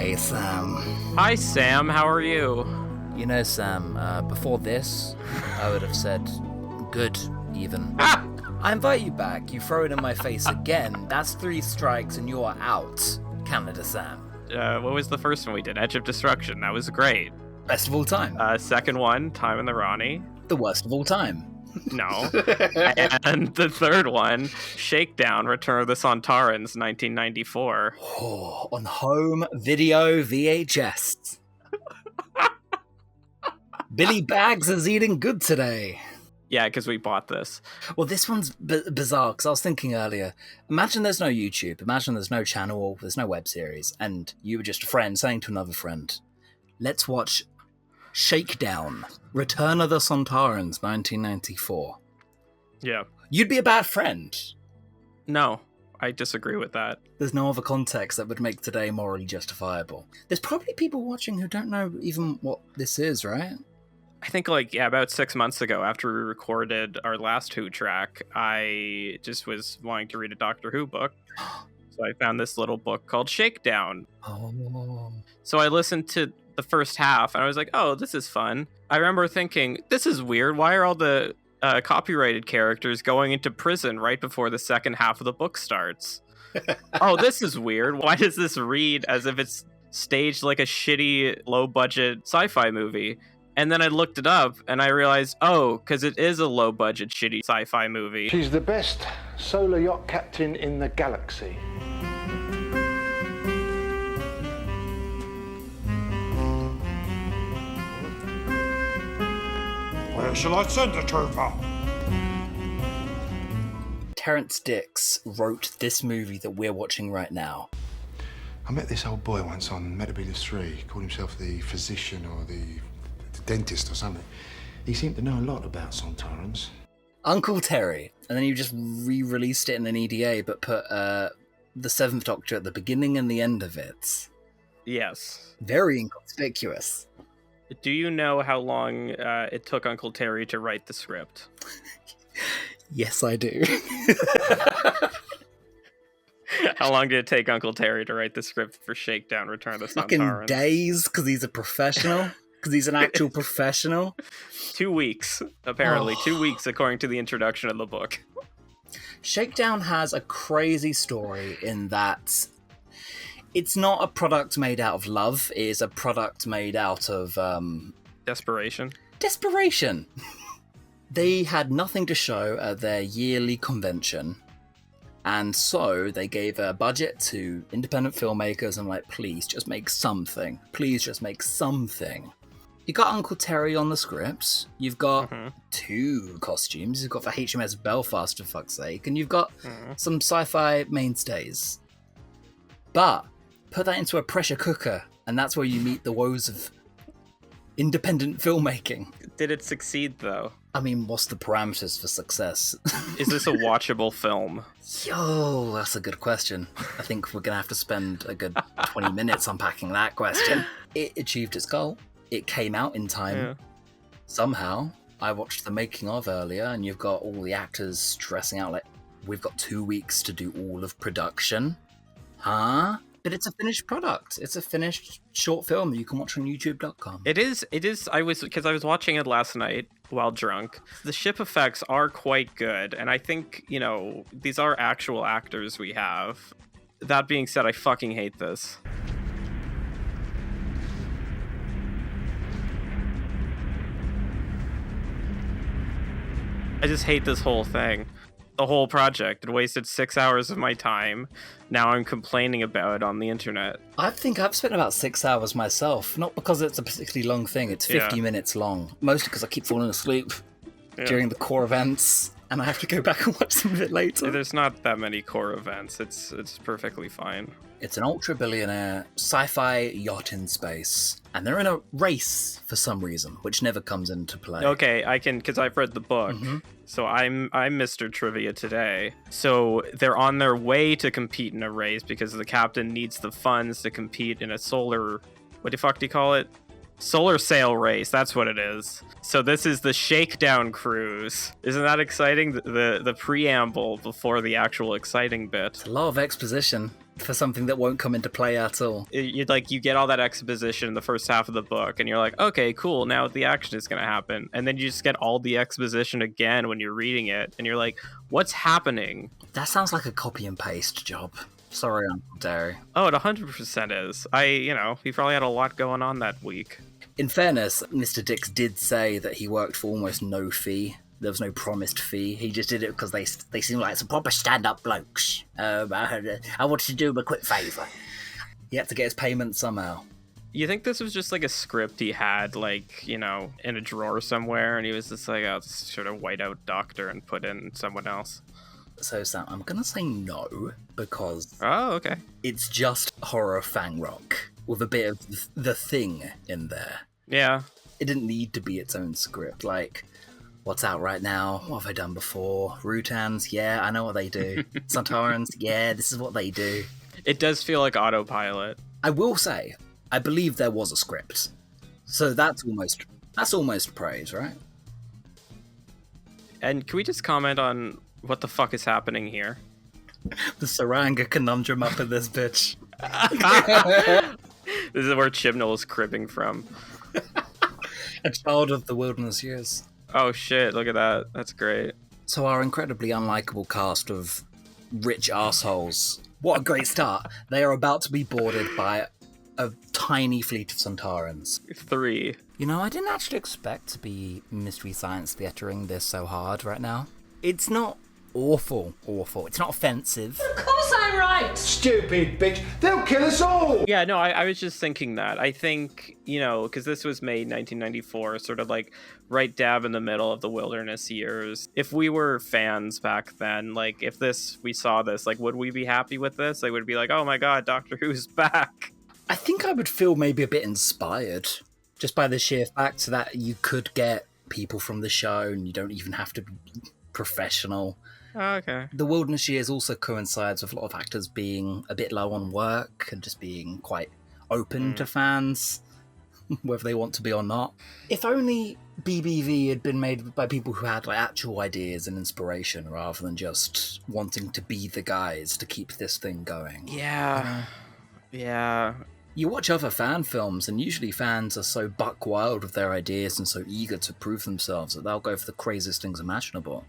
Hey, Sam. Hi, Sam. How are you? You know, Sam, before this, I would have said good, even. I invite you back. You throw it in my face again. That's 3 strikes and you're out. Canada Sam. What was the first one we did? Edge of Destruction. That was great. Best of all time. Second one, Time in the Ronnie. The worst of all time. No. And the third one, Shakedown, Return of the Sontarans, 1994. Oh, on home video VHS. Billy Bags is eating good today. Yeah, because we bought this. Well, this one's bizarre, because I was thinking earlier, imagine there's no YouTube, imagine there's no channel, there's no web series, and you were just a friend saying to another friend, let's watch Shakedown, Return of the Sontarans, 1994. Yeah. You'd be a bad friend. No, I disagree with that. There's no other context that would make today morally justifiable. There's probably people watching who don't know even what this is, right? I think, about 6 months ago, after we recorded our last Who track, I just was wanting to read a Doctor Who book. So I found this little book called Shakedown. Oh. So I listened to the first half, and I was like, oh, this is fun. I remember thinking, this is weird. Why are all the copyrighted characters going into prison right before the second half of the book starts? Oh, this is weird. Why does this read as if it's staged like a shitty, low-budget sci-fi movie? And then I looked it up, and I realized, oh, because it is a low-budget, shitty sci-fi movie. She's the best solar yacht captain in the galaxy. Where shall I send the trooper? Terrence Dicks wrote this movie that we're watching right now. I met this old boy once on Metabelus 3. He called himself the physician or the dentist or something. He seemed to know a lot about Sontarans. Uncle Terry. And then you just re-released it in an EDA, but put the 7th Doctor at the beginning and the end of it. Yes. Very inconspicuous. Do you know how long it took Uncle Terry to write the script? Yes, I do. How long did it take Uncle Terry to write the script for Shakedown, Return of the Fucking Sontarans? days, because he's a professional. Because he's an actual professional. 2 weeks, apparently. 2 weeks, according to the introduction of the book. Shakedown has a crazy story in that it's not a product made out of love. It is a product made out of... Desperation. Desperation! They had nothing to show at their yearly convention. And so they gave a budget to independent filmmakers and like, please just make something. Please just make something. You got Uncle Terry on the scripts. You've got 2 costumes. You've got the HMS Belfast, for fuck's sake. And you've got some sci-fi mainstays. But put that into a pressure cooker, and that's where you meet the woes of independent filmmaking. Did it succeed, though? I mean, what's the parameters for success? Is this a watchable film? Yo, that's a good question. I think we're going to have to spend a good 20 minutes unpacking that question. It achieved its goal. It came out in time. Yeah. Somehow. I watched the making of earlier, and you've got all the actors stressing out like, we've got 2 weeks to do all of production. Huh? But it's a finished product. It's a finished short film that you can watch on youtube.com. It is. I was watching it last night while drunk. The ship effects are quite good, and I think, these are actual actors we have. That being said, I fucking hate this. I just hate this whole thing. The whole project. It wasted 6 hours of my time. Now I'm complaining about it on the internet. I think I've spent about 6 hours myself. Not because it's a particularly long thing. It's 50 minutes long. Mostly because I keep falling asleep during the core events. And I have to go back and watch some of it later. There's not that many core events. It's perfectly fine. It's an ultra-billionaire sci-fi yacht in space. And they're in a race for some reason, which never comes into play. Okay, I can, because I've read the book. So I'm Mr. Trivia today. So they're on their way to compete in a race because the captain needs the funds to compete in a solar... What the fuck do you call it? Solar sail race, that's what it is. So this is the Shakedown cruise. Isn't that exciting? The preamble before the actual exciting bit. It's a lot of exposition. for something that won't come into play at all. You get all that exposition in the first half of the book, and you're like, okay, cool, now the action is going to happen. And then you just get all the exposition again when you're reading it, and you're like, what's happening? That sounds like a copy and paste job. Sorry, Uncle Derry. Oh, it 100% is. He probably had a lot going on that week. In fairness, Mr. Dix did say that he worked for almost no fee. There was no promised fee. He just did it because they seem like some proper stand-up blokes. I wanted to do him a quick favour. He had to get his payment somehow. You think this was just like a script he had, in a drawer somewhere, and he was just like, I'll just sort of white out Doctor and put in someone else? So, Sam, I'm going to say no, because Oh, okay. it's just horror fang rock with a bit of the Thing in there. Yeah. It didn't need to be its own script. Like, what's out right now? What have I done before? Rutans? Yeah, I know what they do. Sontarans? Yeah, this is what they do. It does feel like autopilot. I will say, I believe there was a script. So that's almost praise, right? And can we just comment on what the fuck is happening here? The Saranga conundrum up in this bitch. This is where Chibnall is cribbing from. A child of the wilderness years. Oh shit, look at that. That's great. So our incredibly unlikable cast of rich assholes. What a great start. They are about to be boarded by a tiny fleet of Sontarans. 3. You know, I didn't actually expect to be Mystery Science Theatering this so hard right now. It's not awful. It's not offensive. Of course I'm right! Stupid bitch. They'll kill us all. Yeah, no, I was just thinking that. I think, because this was made 1994, sort of like right dab in the middle of the wilderness years. If we were fans back then, if we saw this, would we be happy with this? Would it be like, oh my god, Doctor Who's back? I think I would feel maybe a bit inspired just by the sheer fact that you could get people from the show and you don't even have to be professional. Oh, okay. The wilderness years also coincides with a lot of actors being a bit low on work and just being quite open to fans, whether they want to be or not. If only BBV had been made by people who had actual ideas and inspiration rather than just wanting to be the guys to keep this thing going. Yeah. Yeah. You watch other fan films, and usually fans are so buck wild with their ideas and so eager to prove themselves that they'll go for the craziest things imaginable.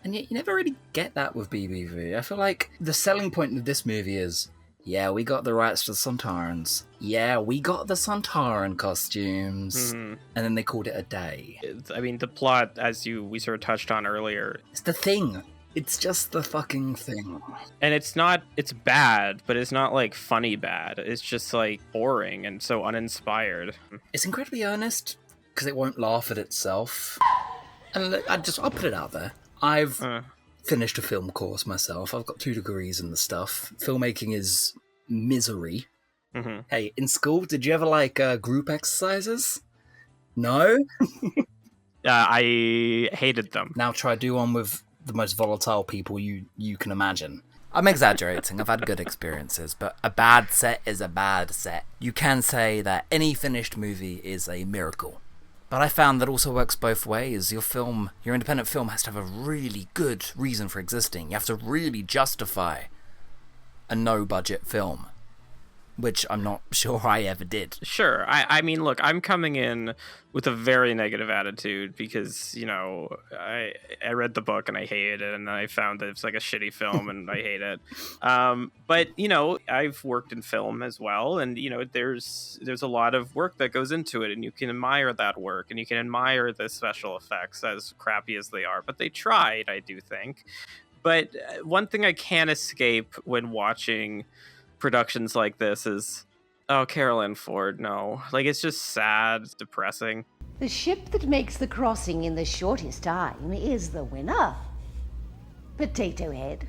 And yet you never really get that with BBV. I feel like the selling point of this movie is, yeah, we got the rights to the Sontarans. Yeah, we got the Sontaran costumes. Mm-hmm. And then they called it a day. The plot, as we sort of touched on earlier, it's the Thing. It's just the fucking Thing. And it's bad, but it's not funny bad. It's just boring and so uninspired. It's incredibly earnest because it won't laugh at itself. And I'll put it out there. I've finished a film course myself. I've got 2 degrees in the stuff. Filmmaking is misery. Mm-hmm. Hey, in school, did you ever group exercises? No? I hated them. Now try do one with the most volatile people you can imagine. I'm exaggerating. I've had good experiences, but a bad set is a bad set. You can say that any finished movie is a miracle. But I found that also works both ways. Your independent film has to have a really good reason for existing. You have to really justify a no-budget film, which I'm not sure I ever did. Sure. I mean, look, I'm coming in with a very negative attitude because, I read the book and I hated it, and then I found that it's a shitty film and I hate it. But, I've worked in film as well, and, there's a lot of work that goes into it, and you can admire that work, and you can admire the special effects, as crappy as they are. But they tried, I do think. But one thing I can't escape when watching productions like this is, oh, Carolyn Ford, no. It's just sad, depressing. The ship that makes the crossing in the shortest time is the winner. Potato Head.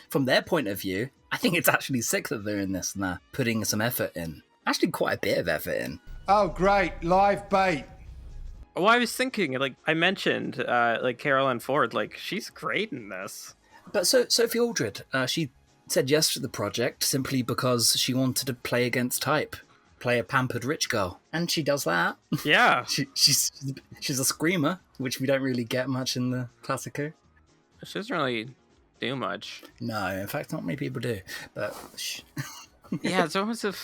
From their point of view, I think it's actually sick that they're in this and they're putting some effort in. Actually, quite a bit of effort in. Oh, great. Live bait. Well, I was thinking, I mentioned, Carolyn Ford, she's great in this. But Sophie Aldred, she said yes to the project simply because she wanted to play against type, play a pampered rich girl, and she does that. Yeah, she's a screamer, which we don't really get much in the classic Who. She doesn't really do much. No, in fact, not many people do. But Yeah, it's almost as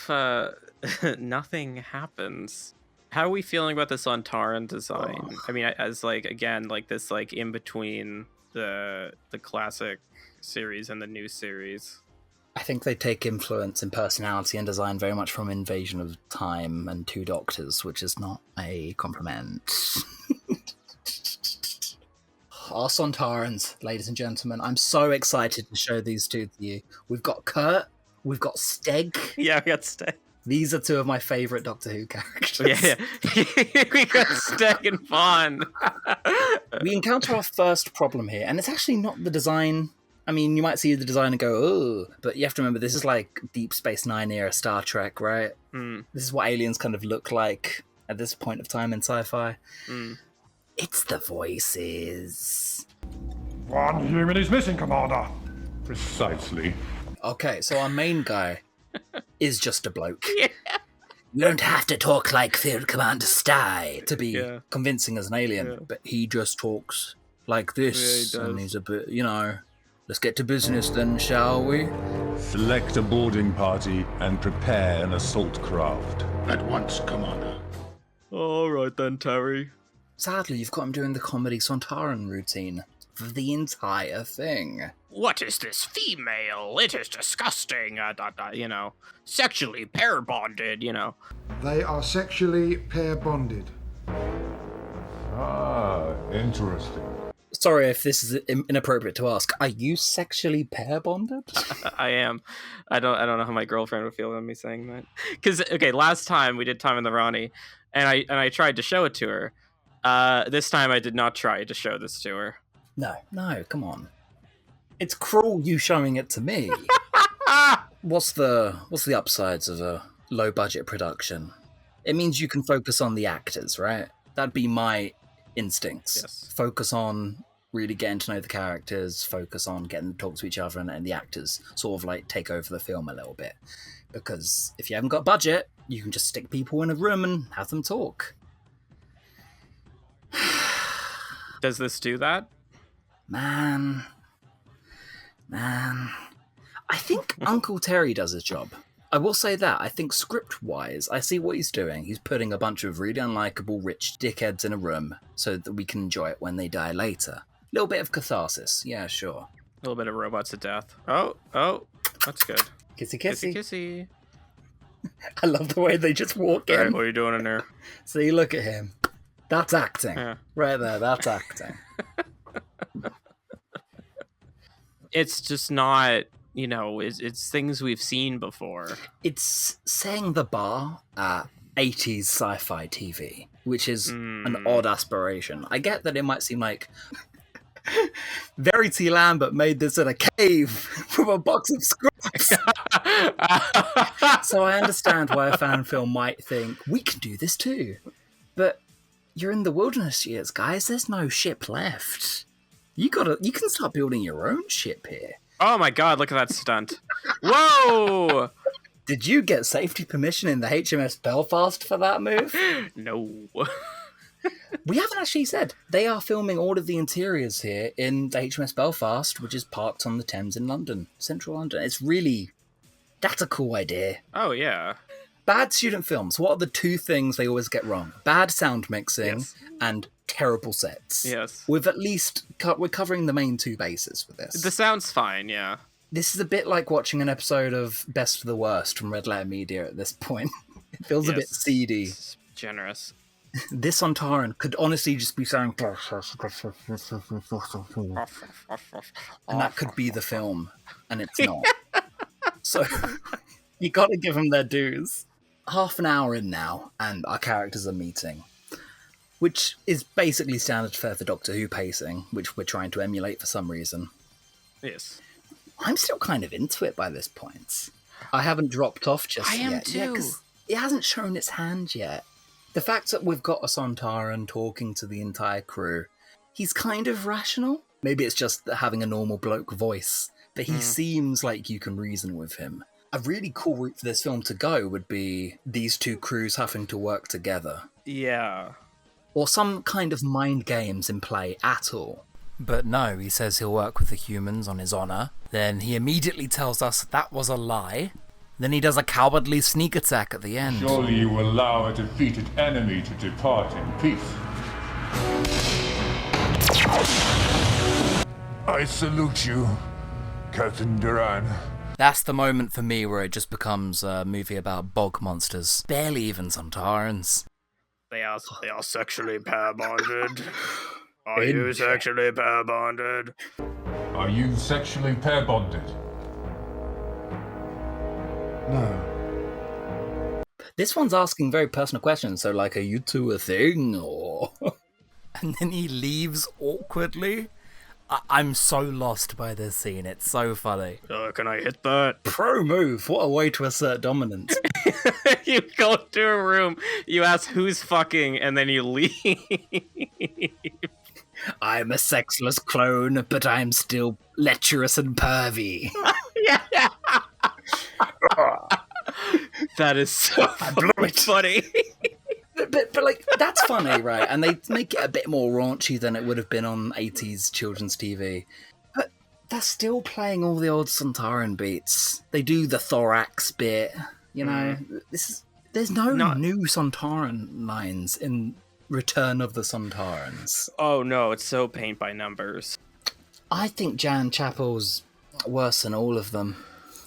if nothing happens. How are we feeling about the Sontaran design? I mean, as like again, like this, like in between the classic series and the new series. I think they take influence in personality and design very much from Invasion of Time and Two Doctors, which is not a compliment. Our Sontarans, ladies and gentlemen. I'm so excited to show these two to you. We've got Kurt, we've got Steg. Yeah, we got Steg. These are two of my favourite Doctor Who characters. Yeah. We got Steg and Fawn. We encounter our first problem here, and it's actually not the design. I mean, you might see the design and go, oh, but you have to remember, this is like Deep Space Nine era Star Trek, right? This is what aliens kind of look like at this point of time in sci-fi. It's the voices. One human is missing, Commander. Precisely. Okay, so our main guy is just a bloke. Yeah. You don't have to talk like Field Commander Sty to be convincing as an alien, but he just talks like this, and he's a bit, let's get to business then, shall we? Select a boarding party and prepare an assault craft. At once, Commander. All right then, Terry. Sadly, you've got him doing the comedy Sontaran routine for the entire thing. What is this female? It is disgusting. Sexually pair bonded. They are sexually pair bonded. Ah, interesting. Sorry if this is inappropriate to ask. Are you sexually pair bonded? I am. I don't know how my girlfriend would feel about me saying that. Because last time we did Time in the Ronnie, and I tried to show it to her. This time I did not try to show this to her. No, come on. It's cruel you showing it to me. What's the upsides of a low budget production? It means you can focus on the actors, right? That'd be my instincts. Yes. Focus on really getting to know the characters, focus on getting them to talk to each other, and the actors sort of like take over the film a little bit. Because if you haven't got budget, you can just stick people in a room and have them talk. Does this do that? Man. I think Uncle Terry does his job. I will say that. I think script-wise, I see what he's doing. He's putting a bunch of really unlikable rich dickheads in a room so that we can enjoy it when they die later. A little bit of catharsis. Yeah, sure. A little bit of robots to death. Oh, that's good. Kissy. Kissy. I love the way they just walk in. All right, what are you doing in there? See, look at him. That's acting. Yeah. Right there, that's acting. It's just not, it's things we've seen before. It's setting the bar at 80s sci-fi TV, which is an odd aspiration. I get that it might seem like Verity Lambert made this in a cave from a box of scraps. So I understand why a fan film might think, we can do this too. But you're in the wilderness years, guys. There's no ship left. You can start building your own ship here. Oh my god, look at that stunt. Whoa! Did you get safety permission in the HMS Belfast for that move? No. We haven't actually said. They are filming all of the interiors here in the HMS Belfast, which is parked on the Thames in London, central London. That's a cool idea. Oh, yeah. Bad student films, what are the two things they always get wrong? Bad sound mixing and terrible sets. Yes. We're covering the main two bases with this. The sound's fine, yeah. This is a bit like watching an episode of Best of the Worst from Red Letter Media at this point. It feels a bit seedy. It's generous. This Sontaran could honestly just be saying... and that could be the film, and it's not. So, you gotta give them their dues. Half an hour in now, and our characters are meeting. Which is basically standard fare for Doctor Who pacing, which we're trying to emulate for some reason. Yes. I'm still kind of into it by this point. I haven't dropped off just yet. I am too. Yeah, 'cause it hasn't shown its hand yet. The fact that we've got a Sontaran talking to the entire crew, he's kind of rational. Maybe it's just having a normal bloke voice, but he seems like you can reason with him. A really cool route for this film to go would be these two crews having to work together. Yeah. Or some kind of mind games in play at all. But no, he says he'll work with the humans on his honor. Then he immediately tells us that was a lie. Then he does a cowardly sneak attack at the end. Surely you will allow a defeated enemy to depart in peace. I salute you, Captain Duran. That's the moment for me where it just becomes a movie about bog monsters. Barely even Sontarans. They are sexually pair bonded. Are you sexually pair bonded? Are you sexually pair bonded? No. This one's asking very personal questions, so like, are you two a thing, or... And then he leaves awkwardly. I'm so lost by this scene, it's so funny. Can I hit that? Pro move, what a way to assert dominance. You go to a room, you ask who's fucking, and then you leave. I'm a sexless clone, but I'm still lecherous and pervy. Yeah. That is so funny. But like, that's funny, right? And they make it a bit more raunchy than it would have been on 80s children's TV. But they're still playing all the old Sontaran beats. They do the thorax bit, you know. There's no new Sontaran lines in Return of the Sontarans. Oh no, it's so paint by numbers. I think Jan Chappell's worse than all of them.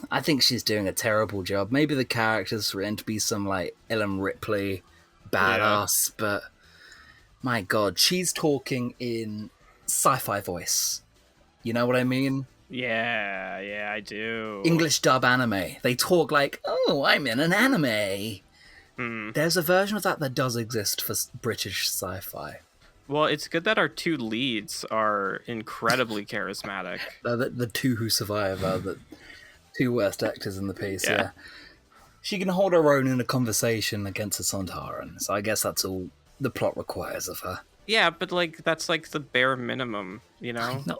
I think she's doing a terrible job. Maybe the characters were meant to be some, like, Ellen Ripley badass, but my god, she's talking in sci-fi voice. You know what I mean? Yeah, I do. English dub anime. They talk like, oh, I'm in an anime. There's a version of that does exist for British sci-fi. Well, it's good that our two leads are incredibly charismatic. The two who survive are the two worst actors in the piece, yeah. She can hold her own in a conversation against a Sontaran, so I guess that's all the plot requires of her. Yeah, but like that's like the bare minimum, you know? I know.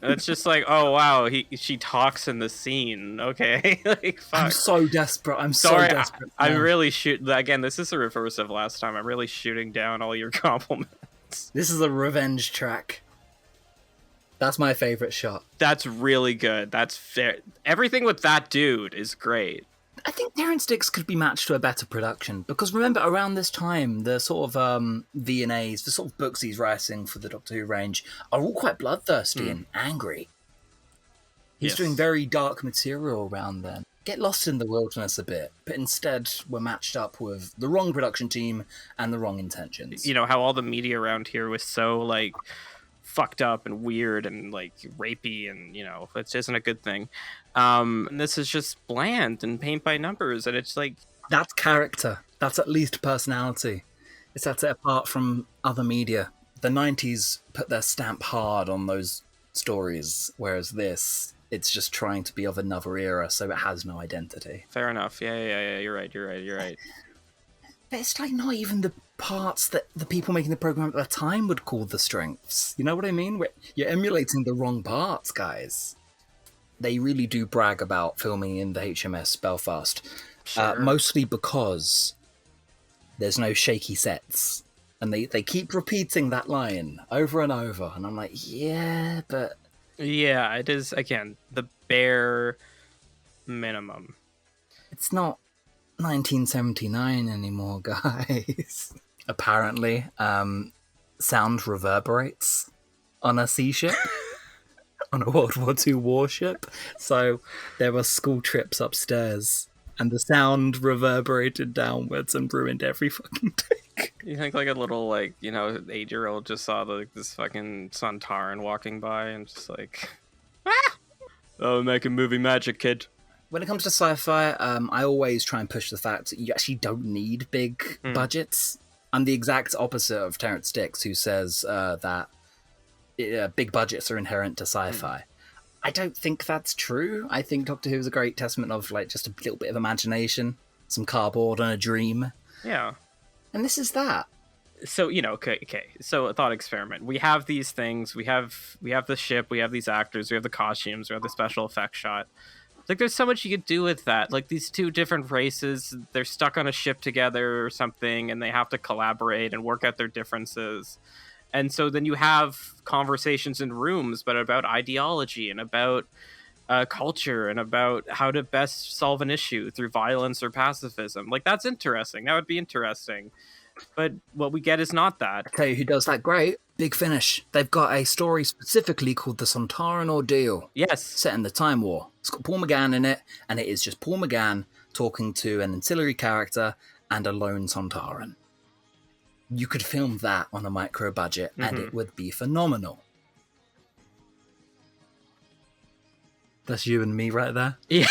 It's just like, oh wow, she talks in the scene. Okay, like fuck. I'm so desperate. I'm Sorry, so desperate. I'm really again, this is the reverse of last time. I'm really shooting down all your compliments. This is a revenge track. That's my favorite shot. That's really good. That's fair. Everything with that dude is great. I think Terrence Dicks could be matched to a better production, because remember, around this time, the sort of V&As, the sort of books he's writing for the Doctor Who range, are all quite bloodthirsty and angry. He's doing very dark material around then. Get lost in the wilderness a bit, but instead we're matched up with the wrong production team and the wrong intentions. You know, how all the media around here was so, like, fucked up and weird and like rapey, and you know, it isn't a good thing. And this is just bland and paint by numbers, and it's like, that's character. That's at least personality. It sets it apart from other media. The 90s put their stamp hard on those stories, whereas this, it's just trying to be of another era, so it has no identity. Fair enough. Yeah. You're right. But it's like not even the parts that the people making the program at the time would call the strengths. You know what I mean? You're emulating the wrong parts, guys. They really do brag about filming in the HMS Belfast. Sure. Mostly because there's no shaky sets. And they keep repeating that line over and over. And I'm like, yeah, but... Yeah, it is, again, the bare minimum. It's not 1979 anymore, guys. Apparently, sound reverberates on a sea ship, on a World War II warship. So there were school trips upstairs, and the sound reverberated downwards and ruined every fucking take. You think like a little, like, you know, 8-year-old just saw this fucking Sontaran walking by and just like, oh, making movie magic, kid. When it comes to sci-fi, I always try and push the fact that you actually don't need big budgets. I'm the exact opposite of Terrence Dicks, who says that big budgets are inherent to sci-fi. I don't think that's true. I think Doctor Who is a great testament of like just a little bit of imagination, some cardboard and a dream. Yeah. And this is that. So, you know, okay. So a thought experiment. We have these things. We have the ship. We have these actors. We have the costumes. We have the special effects shot. Like, there's so much you could do with that. Like, these two different races, they're stuck on a ship together or something, and they have to collaborate and work out their differences. And so then you have conversations in rooms, but about ideology and about culture and about how to best solve an issue through violence or pacifism. Like, that's interesting. That would be interesting. But what we get is not that. I tell you who does that great. Big Finish. They've got a story specifically called The Sontaran Ordeal. Yes. Set in the Time War. It's got Paul McGann in it, and it is just Paul McGann talking to an ancillary character and a lone Sontaran. You could film that on a micro budget, and it would be phenomenal. That's you and me right there. Yeah.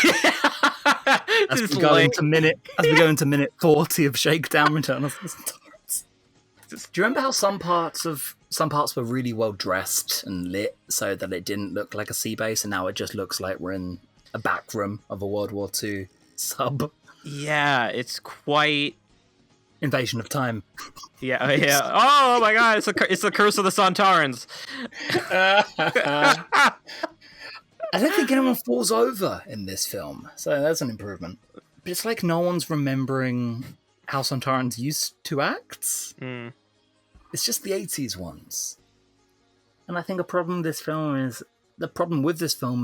As we go into minute 40 of Shakedown, Return of the Sontarans. Do you remember how some parts were really well dressed and lit so that it didn't look like a sea base, and now it just looks like we're in a back room of a World War II sub? Yeah, it's quite Invasion of Time. Yeah. Oh my god, it's the curse of the Sontarans. I don't think anyone falls over in this film, so that's an improvement. But it's like no one's remembering how Sontarans used to act. It's just the 80s ones. And I think the problem with this film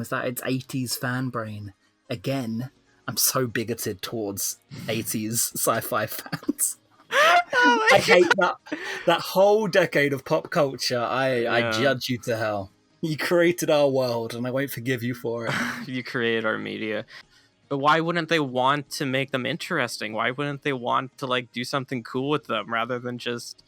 is that it's 80s fan brain. Again, I'm so bigoted towards 80s sci-fi fans. I hate that whole decade of pop culture. I judge you to hell. You created our world, and I won't forgive you for it. You created our media. But why wouldn't they want to make them interesting? Why wouldn't they want to do something cool with them rather than just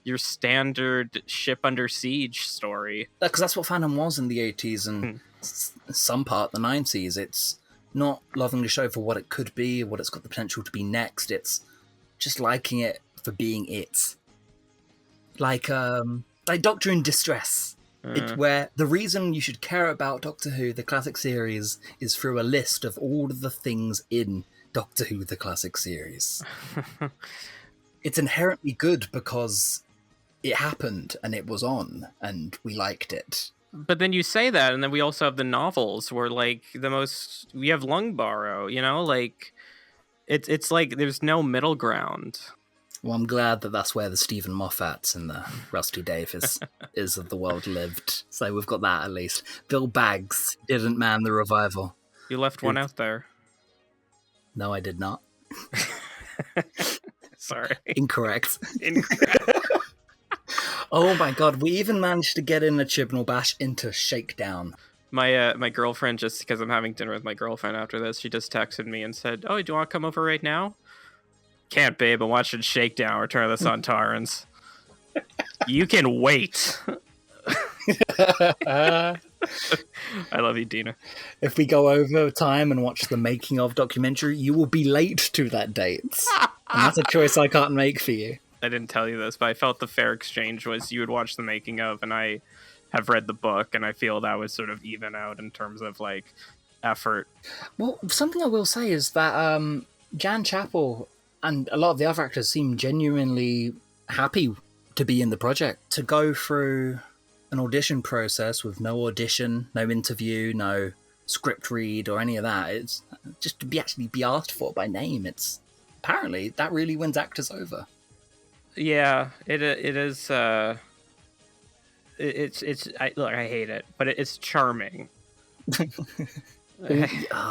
your standard ship under siege story? Because that's what fandom was in the 80s and some part the 90s. It's not loving the show for what it could be, what it's got the potential to be next. It's just liking it for being it. Like Doctor in Distress. Where the reason you should care about Doctor Who, the classic series, is through a list of all of the things in Doctor Who, the classic series. It's inherently good because it happened and it was on and we liked it. But then you say that, and then we also have the novels where we have Lungbarrow, it's like there's no middle ground. Well, I'm glad that's where the Stephen Moffats and the Rusty Davis is of the world lived. So we've got that at least. Bill Baggs didn't man the revival. You left one out there. No, I did not. Sorry. Incorrect. Oh my god, we even managed to get in a Chibnall Bash into Shakedown. My girlfriend, just because I'm having dinner with my girlfriend after this, she just texted me and said, "Oh, do you want to come over right now?" Can't, babe. I'm watching Shakedown, Return of the Sontarans. You can wait. I love you, Dina. If we go over time and watch the making of documentary, you will be late to that date. And that's a choice I can't make for you. I didn't tell you this, but I felt the fair exchange was you would watch the making of, and I have read the book, and I feel that would sort of even out in terms of effort. Well, something I will say is that Jan Chappell and a lot of the other actors seem genuinely happy to be in the project. To go through an audition process with no audition, no interview, no script read or any of that, it's just to actually be asked for by name. It's apparently that really wins actors over. Yeah, it is. I hate it, but it's charming.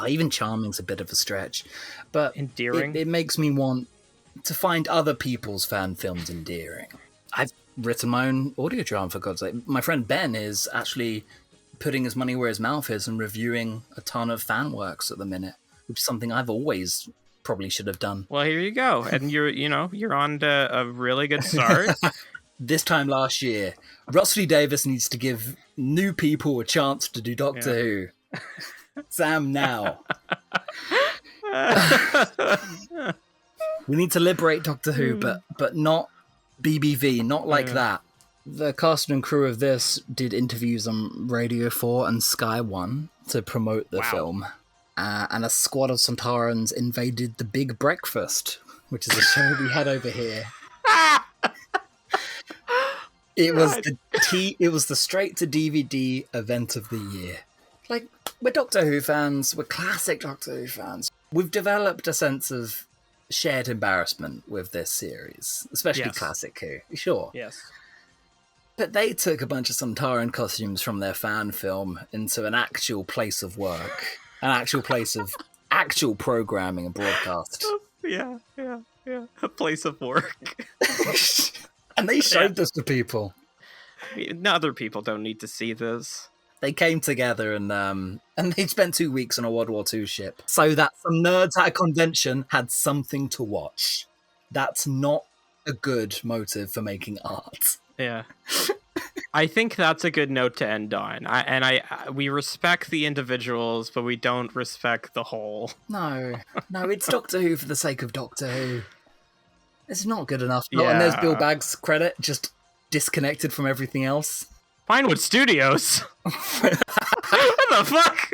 Even charming's a bit of a stretch, but endearing. It makes me want to find other people's fan films endearing. I've written my own audio drama, for God's sake. My friend Ben is actually putting his money where his mouth is and reviewing a ton of fan works at the minute, which is something I've always probably should have done. Well, here you go, and you're on to a really good start. This time last year, Rusty Davis needs to give new people a chance to do Doctor Who. Sam now. We need to liberate Doctor Who, but not BBV, not like that. The cast and crew of this did interviews on Radio 4 and Sky 1 to promote the film. And a squad of Sontarans invaded the Big Breakfast, which is a show we had over here. It was the straight to DVD event of the year. We're Doctor Who fans, we're classic Doctor Who fans. We've developed a sense of shared embarrassment with this series, especially classic Who. Sure. Yes. But they took a bunch of Sontaran costumes from their fan film into an actual place of work, an actual place of actual programming and broadcast. Yeah. A place of work. And they showed this to people. Other people don't need to see this. They came together and they spent 2 weeks on a World War II ship so that some nerds at a convention had something to watch. That's not a good motive for making art. Yeah. I think that's a good note to end on. We respect the individuals, but we don't respect the whole. No, it's Doctor Who for the sake of Doctor Who. It's not good enough. Not and there's Bill Baggs' credit, just disconnected from everything else. Pinewood Studios? What the fuck?